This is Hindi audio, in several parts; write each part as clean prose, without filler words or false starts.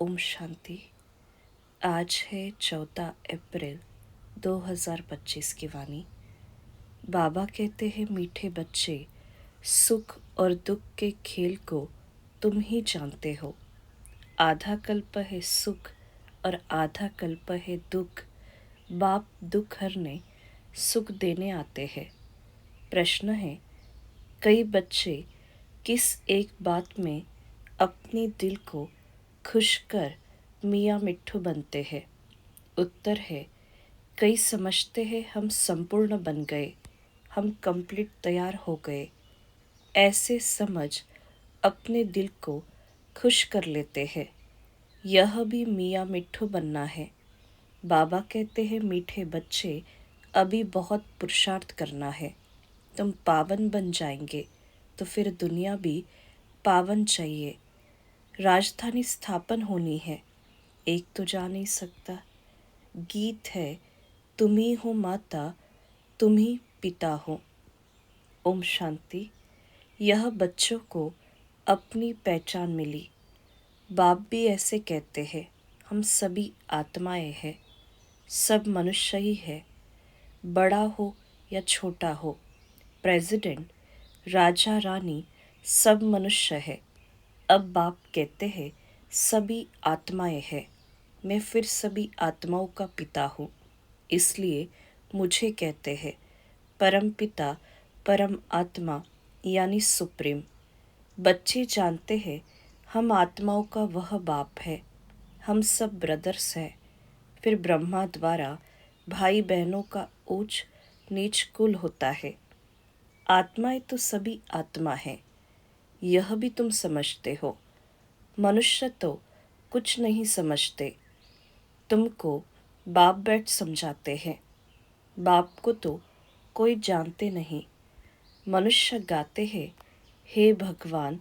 ओम शांति। आज है 14 अप्रैल 2025 की वाणी। बाबा कहते हैं, मीठे बच्चे, सुख और दुख के खेल को तुम ही जानते हो। आधा कल्प है सुख और आधा कल्प है दुख। बाप दुख हरने सुख देने आते हैं। प्रश्न है, कई बच्चे किस एक बात में अपनी दिल को खुश कर मियाँ मिट्ठू बनते हैं? उत्तर है, कई समझते हैं हम संपूर्ण बन गए, हम कंप्लीट तैयार हो गए। ऐसे समझ अपने दिल को खुश कर लेते हैं। यह भी मियाँ मिट्ठू बनना है। बाबा कहते हैं, मीठे बच्चे, अभी बहुत पुरुषार्थ करना है। तुम पावन बन जाएंगे तो फिर दुनिया भी पावन चाहिए। राजधानी स्थापन होनी है, एक तो जा नहीं सकता। गीत है, तुम ही हो माता, तुम ही पिता हो। ओम शांति। यह बच्चों को अपनी पहचान मिली। बाप भी ऐसे कहते हैं, हम सभी आत्माएं हैं, सब मनुष्य ही है, बड़ा हो या छोटा हो, प्रेसिडेंट, राजा रानी, सब मनुष्य है। अब बाप कहते हैं, सभी आत्माएं हैं, मैं फिर सभी आत्माओं का पिता हूँ, इसलिए मुझे कहते हैं परम पिता, परम आत्मा यानी सुप्रीम। बच्चे जानते हैं हम आत्माओं का वह बाप है, हम सब ब्रदर्स हैं। फिर ब्रह्मा द्वारा भाई बहनों का ऊंच नीच कुल होता है। आत्माएं तो सभी आत्मा है, यह भी तुम समझते हो। मनुष्य तो कुछ नहीं समझते। तुमको बाप बैठ समझाते हैं। बाप को तो कोई जानते नहीं। मनुष्य गाते हैं, हे भगवान,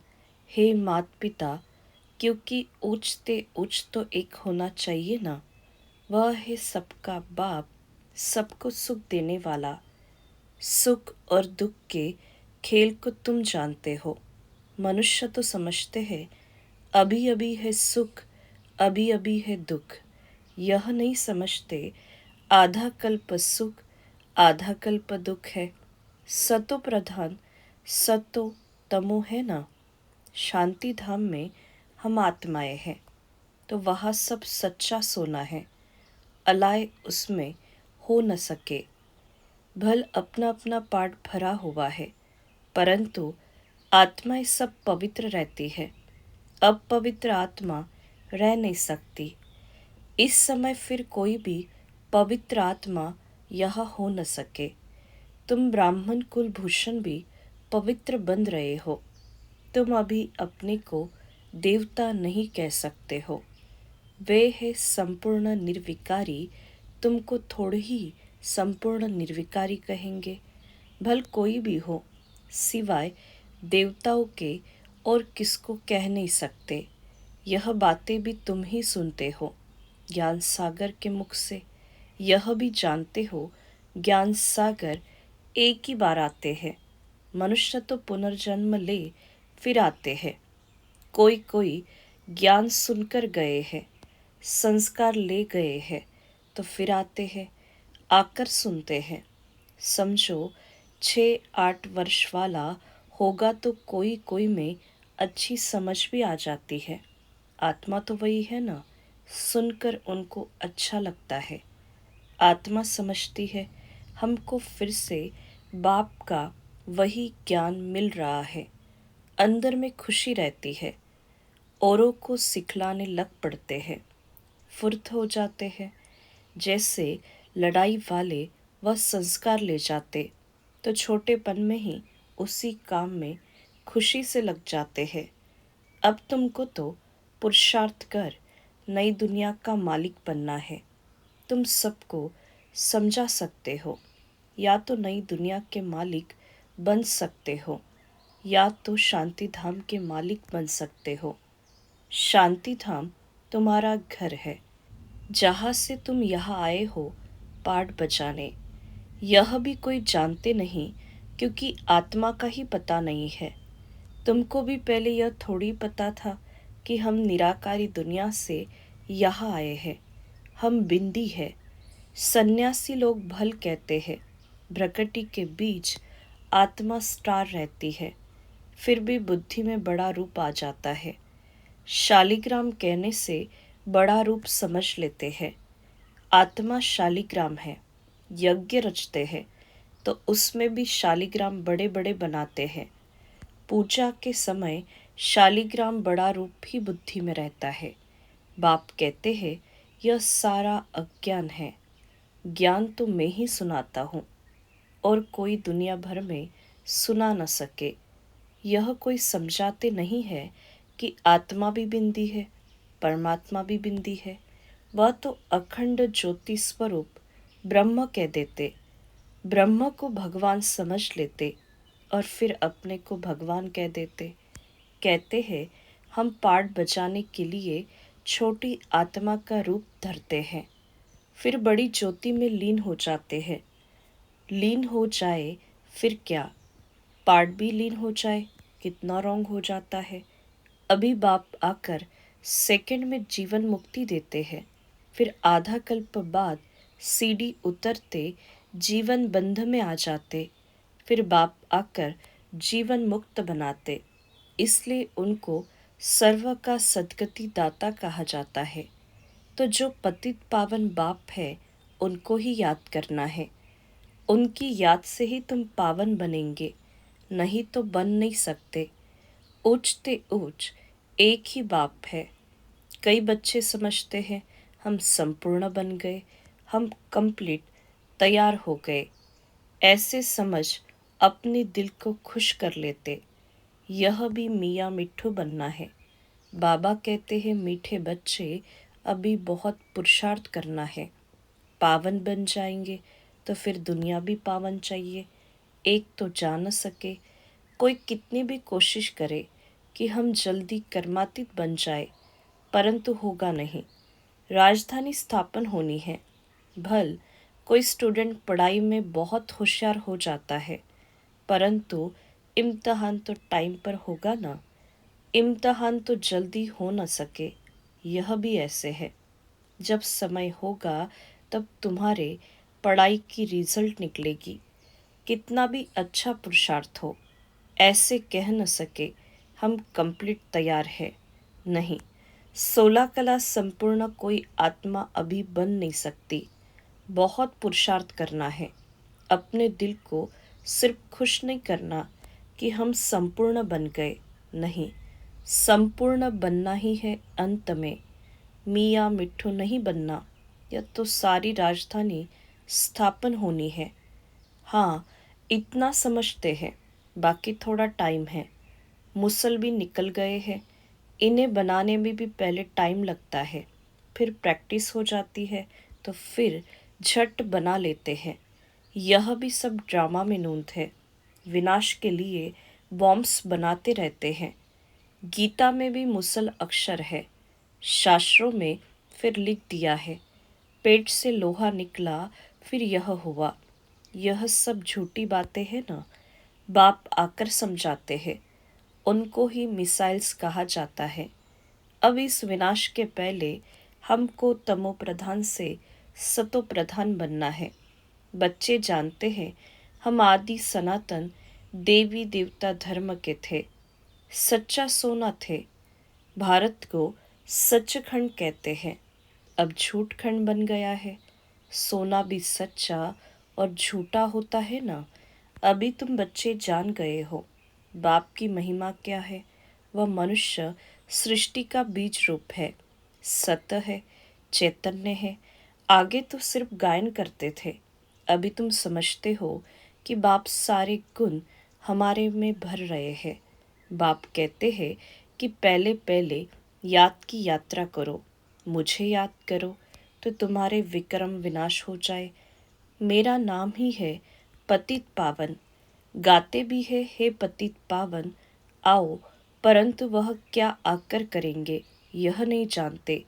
हे मात पिता, क्योंकि ऊंचते ऊंच तो एक होना चाहिए ना। वह है सबका बाप, सबको सुख देने वाला। सुख और दुख के खेल को तुम जानते हो। मनुष्य तो समझते हैं अभी अभी है सुख, अभी अभी है दुख। यह नहीं समझते आधा कल्प सुख, आधा कल्प दुख है। सतो प्रधान, सतो तमो है ना। शांति धाम में हम आत्माएं हैं, तो वहाँ सब सच्चा सोना है, अलाए उसमें हो न सके। भल अपना अपना पाठ भरा हुआ है, परंतु आत्माएं सब पवित्र रहती है। अपवित्र आत्मा रह नहीं सकती। इस समय फिर कोई भी पवित्र आत्मा यहाँ हो न सके। तुम ब्राह्मण कुलभूषण भी पवित्र बन रहे हो। तुम अभी अपने को देवता नहीं कह सकते हो। वे है संपूर्ण निर्विकारी, तुमको थोड़ी ही संपूर्ण निर्विकारी कहेंगे। भल कोई भी हो, सिवाय देवताओं के और किसको कह नहीं सकते। यह बातें भी तुम ही सुनते हो ज्ञान सागर के मुख से। यह भी जानते हो ज्ञान सागर एक ही बार आते हैं। मनुष्य तो पुनर्जन्म ले फिर आते हैं। कोई कोई ज्ञान सुनकर गए हैं, संस्कार ले गए हैं, तो फिर आते हैं, आकर सुनते हैं। समझो 6-8 वर्ष वाला होगा तो कोई कोई में अच्छी समझ भी आ जाती है। आत्मा तो वही है ना, सुनकर उनको अच्छा लगता है। आत्मा समझती है हमको फिर से बाप का वही ज्ञान मिल रहा है। अंदर में खुशी रहती है। औरों को सिखलाने लग पड़ते हैं, फुर्त हो जाते हैं। जैसे लड़ाई वाले वह संस्कार ले जाते तो छोटेपन में ही उसी काम में खुशी से लग जाते हैं। अब तुमको तो पुरुषार्थ कर नई दुनिया का मालिक बनना है। तुम सबको समझा सकते हो, या तो नई दुनिया के मालिक बन सकते हो, या तो शांति धाम के मालिक बन सकते हो। शांति धाम तुम्हारा घर है, जहाँ से तुम यहाँ आए हो पाठ बजाने। यह भी कोई जानते नहीं, क्योंकि आत्मा का ही पता नहीं है। तुमको भी पहले यह थोड़ी पता था कि हम निराकारी दुनिया से यहाँ आए हैं। हम बिंदी है। सन्यासी लोग भल कहते हैं, प्रकृति के बीच आत्मा स्टार रहती है, फिर भी बुद्धि में बड़ा रूप आ जाता है। शालिग्राम कहने से बड़ा रूप समझ लेते हैं। आत्मा शालिग्राम है। यज्ञ रचते हैं तो उसमें भी शालिग्राम बड़े बड़े बनाते हैं। पूजा के समय शालिग्राम बड़ा रूप ही बुद्धि में रहता है। बाप कहते हैं यह सारा अज्ञान है। ज्ञान तो मैं ही सुनाता हूँ और कोई दुनिया भर में सुना न सके। यह कोई समझाते नहीं है कि आत्मा भी बिंदी है, परमात्मा भी बिंदी है। वह तो अखंड ज्योति स्वरूप ब्रह्म कह देते। ब्रह्म को भगवान समझ लेते और फिर अपने को भगवान कह देते। कहते हैं हम पाठ बजाने के लिए छोटी आत्मा का रूप धरते हैं, फिर बड़ी ज्योति में लीन हो जाते हैं। लीन हो जाए फिर क्या, पाठ भी लीन हो जाए, कितना रॉन्ग हो जाता है। अभी बाप आकर सेकंड में जीवन मुक्ति देते हैं, फिर आधा कल्प बाद सीढ़ी उतरते जीवन बंध में आ जाते, फिर बाप आकर जीवन मुक्त बनाते। इसलिए उनको सर्व का सद्गति दाता कहा जाता है। तो जो पतित पावन बाप है उनको ही याद करना है। उनकी याद से ही तुम पावन बनेंगे, नहीं तो बन नहीं सकते। ऊंचते ऊंच एक ही बाप है। कई बच्चे समझते हैं हम संपूर्ण बन गए, हम कंप्लीट तैयार हो गए। ऐसे समझ अपने दिल को खुश कर लेते। यह भी मियाँ मिट्ठू बनना है। बाबा कहते हैं मीठे बच्चे अभी बहुत पुरुषार्थ करना है। पावन बन जाएंगे तो फिर दुनिया भी पावन चाहिए। एक तो जा न सके, कोई कितनी भी कोशिश करे कि हम जल्दी कर्मातीत बन जाए, परंतु होगा नहीं। राजधानी स्थापन होनी है। भल कोई स्टूडेंट पढ़ाई में बहुत होशियार हो जाता है, परंतु इम्तहान तो टाइम पर होगा ना। इम्तहान तो जल्दी हो न सके। यह भी ऐसे है। जब समय होगा तब तुम्हारे पढ़ाई की रिजल्ट निकलेगी। कितना भी अच्छा पुरुषार्थ हो, ऐसे कह न सके हम कंप्लीट तैयार है। नहीं, 16 कला संपूर्ण कोई आत्मा अभी बन नहीं सकती। बहुत पुरुषार्थ करना है। अपने दिल को सिर्फ खुश नहीं करना कि हम संपूर्ण बन गए, नहीं, संपूर्ण बनना ही है अंत में। मियाँ मिट्ठू नहीं बनना। यह तो सारी राजधानी स्थापन होनी है। हाँ, इतना समझते हैं, बाकी थोड़ा टाइम है। मुसल भी निकल गए हैं। इन्हें बनाने में भी पहले टाइम लगता है, फिर प्रैक्टिस हो जाती है तो फिर झट बना लेते हैं। यह भी सब ड्रामा में नूंद है। विनाश के लिए बॉम्ब्स बनाते रहते हैं। गीता में भी मुसल अक्षर है। शास्त्रों में फिर लिख दिया है, पेट से लोहा निकला फिर यह हुआ। यह सब झूठी बातें हैं ना। बाप आकर समझाते हैं। उनको ही मिसाइल्स कहा जाता है। अब इस विनाश के पहले हमको तमो प्रधान से सतो प्रधान बनना है। बच्चे जानते हैं हम आदि सनातन देवी देवता धर्म के थे, सच्चा सोना थे। भारत को सचखंड कहते हैं, अब झूठ खंड बन गया है। सोना भी सच्चा और झूठा होता है ना। अभी तुम बच्चे जान गए हो बाप की महिमा क्या है। वह मनुष्य सृष्टि का बीज रूप है, सत्य है, चैतन्य है। आगे तो सिर्फ गायन करते थे, अभी तुम समझते हो कि बाप सारे गुण हमारे में भर रहे हैं। बाप कहते हैं कि पहले पहले याद की यात्रा करो, मुझे याद करो तो तुम्हारे विक्रम विनाश हो जाए। मेरा नाम ही है पतित पावन। गाते भी है हे पतित पावन आओ, परंतु वह क्या आकर करेंगे यह नहीं जानते।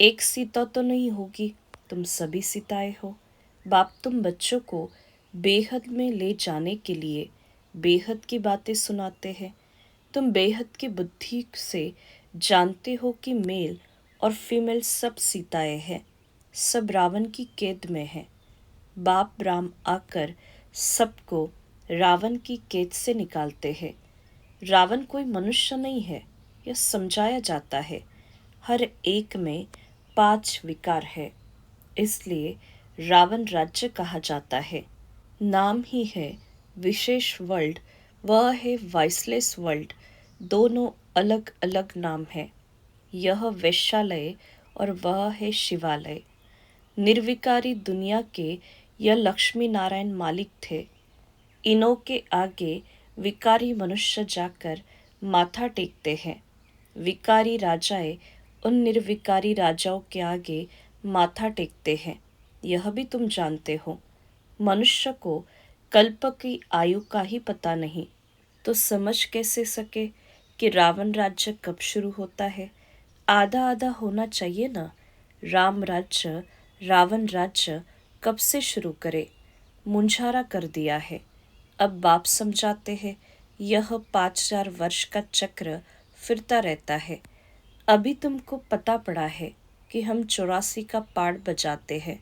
एक सीता तो नहीं होगी, तुम सभी सीताएं हो। बाप तुम बच्चों को बेहद में ले जाने के लिए बेहद की बातें सुनाते हैं। तुम बेहद की बुद्धि से जानते हो कि मेल और फीमेल सब सीताएं हैं, सब रावण की कैद में हैं। बाप राम आकर सबको रावण की कैद से निकालते हैं। रावण कोई मनुष्य नहीं है, यह समझाया जाता है। हर एक में 5 विकार है, इसलिए रावण राज्य कहा जाता है। नाम ही है विशेष वर्ल्ड, वह है वाइसलेस वर्ल्ड। दोनों अलग अलग नाम है। यह वैश्यालय और वह है शिवालय। निर्विकारी दुनिया के यह लक्ष्मी नारायण मालिक थे। इनों के आगे विकारी मनुष्य जाकर माथा टेकते हैं। विकारी राजाएं उन निर्विकारी राजाओं के आगे माथा टेकते हैं। यह भी तुम जानते हो। मनुष्य को कल्प की आयु का ही पता नहीं, तो समझ कैसे सके कि रावण राज्य कब शुरू होता है। आधा आधा होना चाहिए ना। राम राज्य रावण राज्य कब से शुरू करे। मुंझारा कर दिया है। अब बाप समझाते हैं, यह 5000 वर्ष का चक्र फिरता रहता है। अभी तुमको पता पड़ा है कि हम 84 का पाठ बजाते हैं,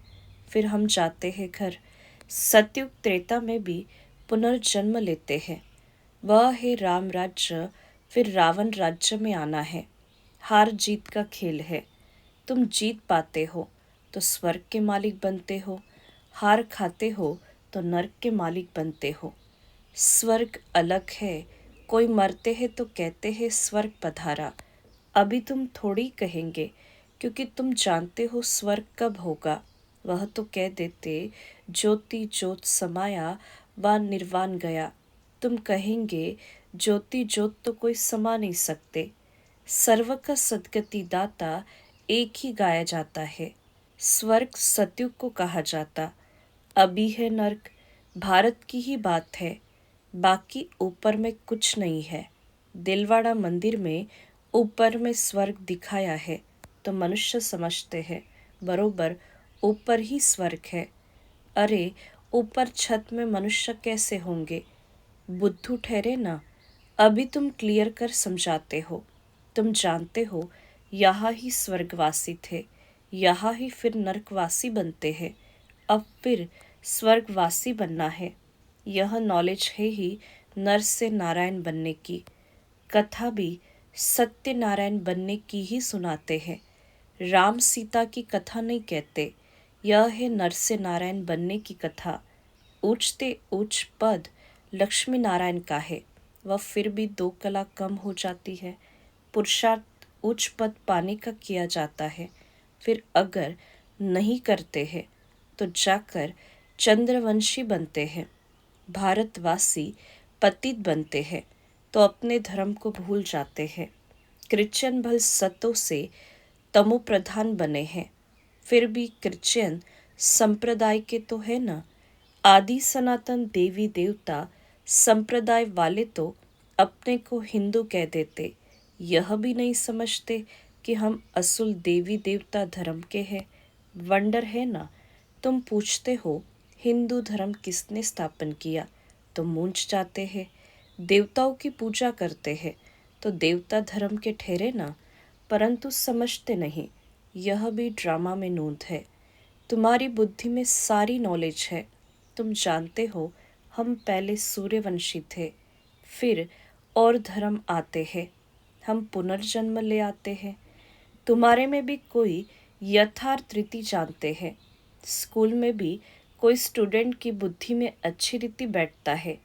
फिर हम जाते हैं घर। सतयुग त्रेता में भी पुनर्जन्म लेते हैं। वह है राम राज्य, फिर रावण राज्य में आना है। हार जीत का खेल है। तुम जीत पाते हो तो स्वर्ग के मालिक बनते हो, हार खाते हो तो नरक के मालिक बनते हो। स्वर्ग अलग है। कोई मरते हैं तो कहते हैं स्वर्ग पधारा। अभी तुम थोड़ी कहेंगे, क्योंकि तुम जानते हो स्वर्ग कब होगा। वह तो कह देते ज्योति ज्योत समाया व निर्वाण गया। तुम कहेंगे ज्योति ज्योत तो कोई समा नहीं सकते। सर्व का सद्गति दाता एक ही गाया जाता है। स्वर्ग सतयुग को कहा जाता। अभी है नरक, भारत की ही बात है। बाकी ऊपर में कुछ नहीं है। दिलवाड़ा मंदिर में ऊपर में स्वर्ग दिखाया है तो मनुष्य समझते हैं बरोबर ऊपर ही स्वर्ग है। अरे ऊपर छत में मनुष्य कैसे होंगे। बुद्धू ठहरे ना। अभी तुम क्लियर कर समझाते हो। तुम जानते हो यहाँ ही स्वर्गवासी थे, यहाँ ही फिर नरकवासी बनते हैं, अब फिर स्वर्गवासी बनना है। यह नॉलेज है ही नर से नारायण बनने की। कथा भी सत्यनारायण बनने की ही सुनाते हैं। राम सीता की कथा नहीं कहते। यह है नर से नारायण बनने की कथा। ऊंचते ऊंच पद लक्ष्मी नारायण का है, वह फिर भी 2 कला कम हो जाती है। पुरुषार्थ उच्च पद पाने का किया जाता है। फिर अगर नहीं करते हैं तो जाकर चंद्रवंशी बनते हैं। भारतवासी पतित बनते हैं तो अपने धर्म को भूल जाते हैं। क्रिश्चियन भल सतों से तमो प्रधान बने हैं, फिर भी क्रिश्चियन संप्रदाय के तो है ना। आदि सनातन देवी देवता संप्रदाय वाले तो अपने को हिंदू कह देते। यह भी नहीं समझते कि हम असुल देवी देवता धर्म के हैं। वंडर है ना। तुम पूछते हो हिंदू धर्म किसने स्थापन किया, तो मूंझ जाते हैं। देवताओं की पूजा करते हैं तो देवता धर्म के ठहरे ना, परंतु समझते नहीं। यह भी ड्रामा में नोंद है। तुम्हारी बुद्धि में सारी नॉलेज है। तुम जानते हो हम पहले सूर्यवंशी थे, फिर और धर्म आते हैं, हम पुनर्जन्म ले आते हैं। तुम्हारे में भी कोई यथार्थ रीति जानते हैं। स्कूल में भी कोई स्टूडेंट की बुद्धि में अच्छी रीति बैठता है,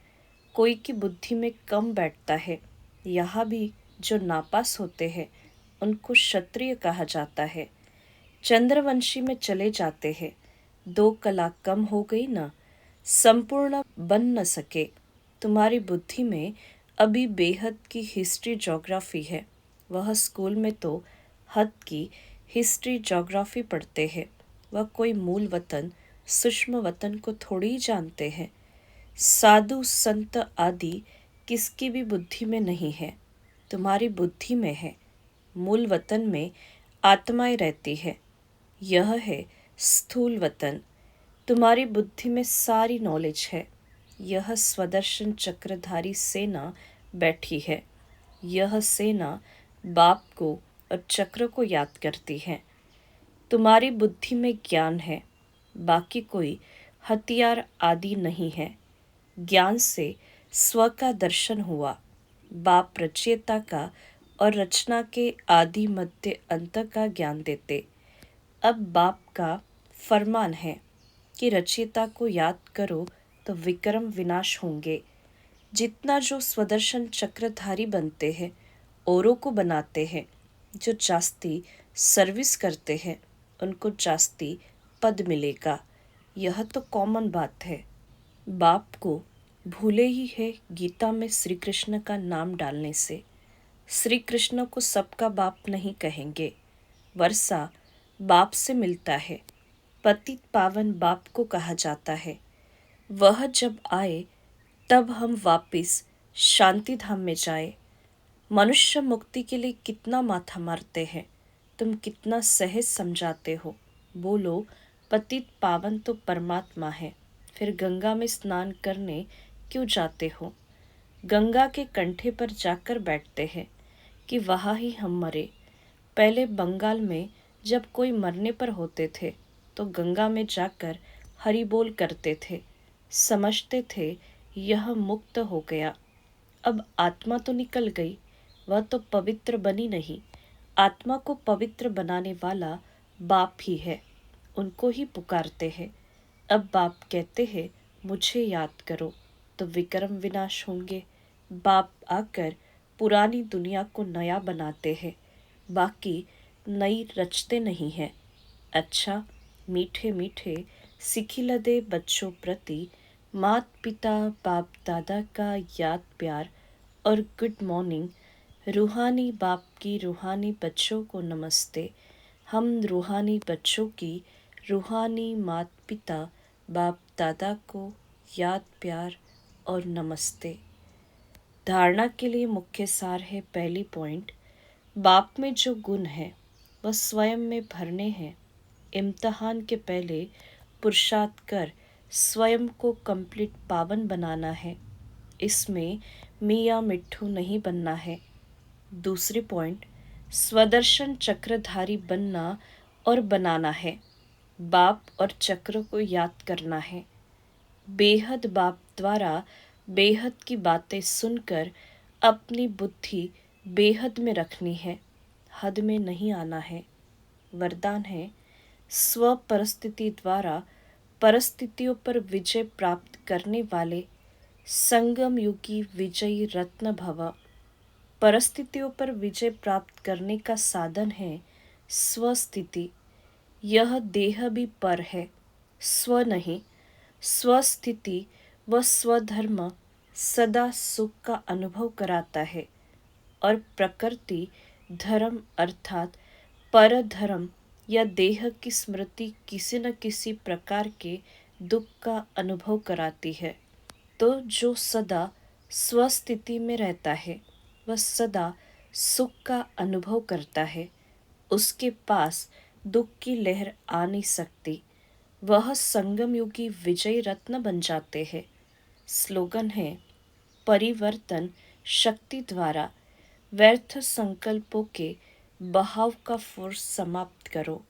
कोई की बुद्धि में कम बैठता है। यहाँ भी जो नापास होते हैं उनको क्षत्रिय कहा जाता है। चंद्रवंशी में चले जाते हैं। 2 कला कम हो गई ना, संपूर्ण बन न सके। तुम्हारी बुद्धि में अभी बेहद की हिस्ट्री ज्योग्राफी है। वह स्कूल में तो हद की हिस्ट्री ज्योग्राफी पढ़ते हैं। वह कोई मूल वतन सूक्ष्म वतन को थोड़ी ही जानते हैं। साधु संत आदि किसकी भी बुद्धि में नहीं है, तुम्हारी बुद्धि में है। मूल वतन में आत्माएं रहती है। यह है स्थूल वतन। तुम्हारी बुद्धि में सारी नॉलेज है। यह स्वदर्शन चक्रधारी सेना बैठी है। यह सेना बाप को और चक्र को याद करती हैं। तुम्हारी बुद्धि में ज्ञान है, बाकी कोई हथियार आदि नहीं है। ज्ञान से स्व का दर्शन हुआ। बाप रचयिता का और रचना के आदि मध्य अंत का ज्ञान देते। अब बाप का फरमान है कि रचयिता को याद करो तो विक्रम विनाश होंगे। जितना जो स्वदर्शन चक्रधारी बनते हैं, औरों को बनाते हैं, जो जास्ती सर्विस करते हैं, उनको जास्ती पद मिलेगा। यह तो कॉमन बात है। बाप को भूले ही है गीता में श्री कृष्ण का नाम डालने से। श्री कृष्ण को सबका बाप नहीं कहेंगे। वर्षा बाप से मिलता है। पतित पावन बाप को कहा जाता है। वह जब आए तब हम वापिस शांति धाम में जाए। मनुष्य मुक्ति के लिए कितना माथा मारते हैं, तुम कितना सहज समझाते हो। बोलो पतित पावन तो परमात्मा है, फिर गंगा में स्नान करने क्यों जाते हो। गंगा के कंठे पर जाकर बैठते हैं कि वहाँ ही हम मरे। पहले बंगाल में जब कोई मरने पर होते थे तो गंगा में जाकर हरि बोल करते थे, समझते थे यह मुक्त हो गया। अब आत्मा तो निकल गई, वह तो पवित्र बनी नहीं। आत्मा को पवित्र बनाने वाला बाप ही है, उनको ही पुकारते हैं। अब बाप कहते हैं मुझे याद करो तो विक्रम विनाश होंगे। बाप आकर पुरानी दुनिया को नया बनाते हैं, बाकी नई रचते नहीं हैं। अच्छा, मीठे मीठे सिखिलदे बच्चों प्रति मात पिता बाप दादा का याद प्यार और गुड मॉर्निंग। रूहानी बाप की रूहानी बच्चों को नमस्ते। हम रूहानी बच्चों की रूहानी मात पिता बाप दादा को याद प्यार और नमस्ते। धारणा के लिए मुख्य सार है। पहली पॉइंट, बाप में जो गुण है वह स्वयं में भरने हैं। इम्तहान के पहले पुरुषार्थ कर स्वयं को कंप्लीट पावन बनाना है। इसमें मियाँ मिट्ठू नहीं बनना है। दूसरी पॉइंट, स्वदर्शन चक्रधारी बनना और बनाना है। बाप और चक्र को याद करना है। बेहद बाप द्वारा बेहद की बातें सुनकर अपनी बुद्धि बेहद में रखनी है, हद में नहीं आना है। वरदान है, स्व परिस्थिति द्वारा परिस्थितियों पर विजय प्राप्त करने वाले संगम युगी विजयी रत्न भव। परिस्थितियों पर विजय प्राप्त करने का साधन है स्वस्थिति। यह देह भी पर है, स्व नहीं। स्वस्थिति व स्वधर्म सदा सुख का अनुभव कराता है और प्रकृति धर्म अर्थात पर धर्म या देह की स्मृति किसी न किसी प्रकार के दुख का अनुभव कराती है। तो जो सदा स्वस्थिति में रहता है वह सदा सुख का अनुभव करता है। उसके पास दुख की लहर आ नहीं सकती। वह संगम युगी विजय रत्न बन जाते हैं। स्लोगन है, परिवर्तन शक्ति द्वारा व्यर्थ संकल्पों के बहाव का फोर्स समाप्त करो।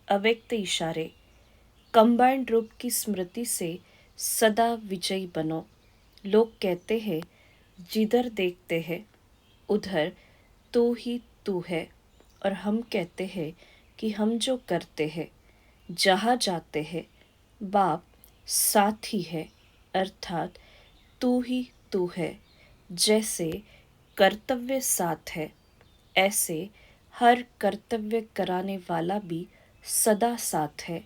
अव्यक्त इशारे, कंबाइंड रूप की स्मृति से सदा विजयी बनो। लोग कहते हैं जिधर देखते हैं उधर तू ही तू है, और हम कहते हैं कि हम जो करते हैं जहाँ जाते हैं बाप साथ ही है, अर्थात तू ही तू है। जैसे कर्तव्य साथ है, ऐसे हर कर्तव्य कराने वाला भी सदा साथ है।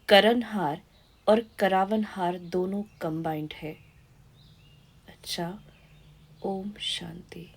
करनहार और करावनहार दोनों कंबाइंड है। अच्छा, ओम शांति।